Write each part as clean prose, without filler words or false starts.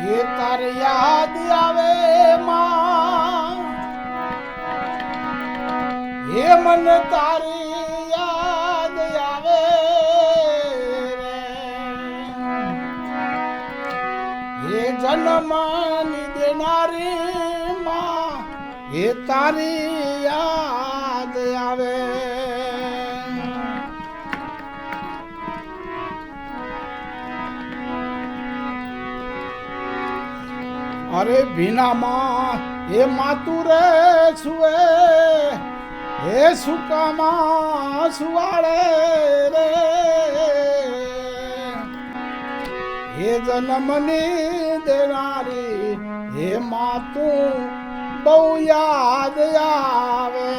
એ તારે યાદ આવે માં, હે મન તારી યાદ આવે રે, હે જન્મની દેનારી માં, હે તારી યાદ આવે. અરે ભીનામાં હે માતું રે સુએ, હે સુકામાં સુવાળે રે, હે જન્મની દેનારી હે માતું બહુ યાદ આવે.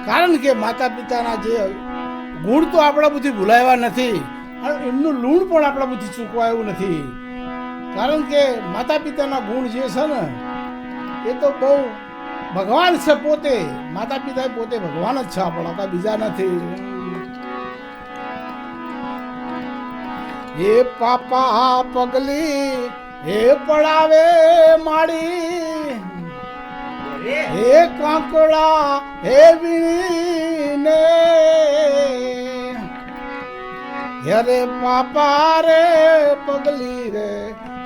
કારણ કે માતા પિતાના જે ગુણ તો આપણા બધી ભૂલાવ્યા નથી અને એમનું લૂણ પણ આપણા બધી ચૂકવાયું નથી. કારણ કે માતા પિતાના ગુણ જે છે ને એ તો બહુ ભગવાન છે પોતે. માતા પિતા પોતે ભગવાન જ છે આપણા, કાંઈ બીજા નથી. હે પાપા પગલી હે પડાવે માડી, હે કાંકડા હે વીણીને, હે રે પાપા રે પગલી રે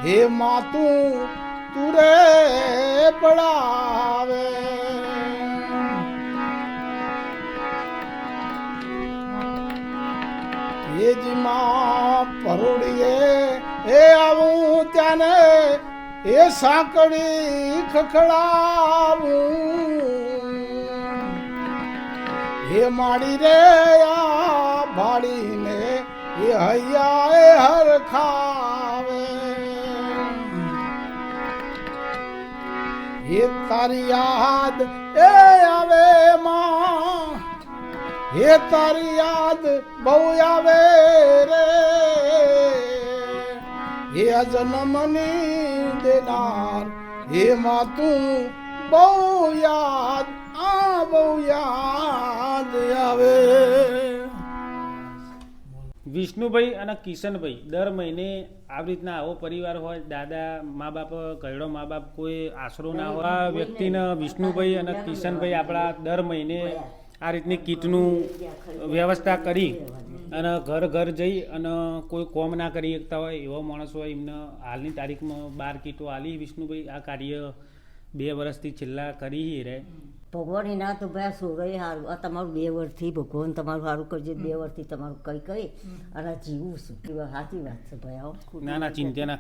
હે માતું તું રે પડાવે. એ જીમાં પરોડીએ એ આવું ત્યાને એ સાંકળી ખખડાવું, હે માડી રે આ ભાડીને એ હૈયા એ હરખાવે. હે તારી યાદ એ આવે માં, હે તારી યાદ બહુ આવે રે, હે જન્મની દેનાર હે માતું બહુ યાદ બહુ યાદ આવે. વિષ્ણુભાઈ અને કિશનભાઈ દર મહિને આવી રીતના આવો પરિવાર હોય, દાદા મા બાપ કયડો મા બાપ કોઈ આશરો ના હોય, આ વ્યક્તિને વિષ્ણુભાઈ અને કિશનભાઈ આપણા દર મહિને આ રીતની કીટનું વ્યવસ્થા કરી અને ઘર ઘર જઈ અને કોઈ કોમ ના કરી શકતા હોય એવા માણસો હોય એમને હાલની તારીખમાં 12 કીટો આલી. વિષ્ણુભાઈ આ કાર્ય 2 વર્ષથી છેલ્લા કરી રહે. ભગવાન એના તો ભાઈ સોરય સારું, આ તમારું 2 વર્ષથી ભગવાન તમારું સારું કરજે. 2 વર્ષથી તમારું કઈ અને જીવું છું. સાચી વાત છે ભાઈ. ના ચિંતા ના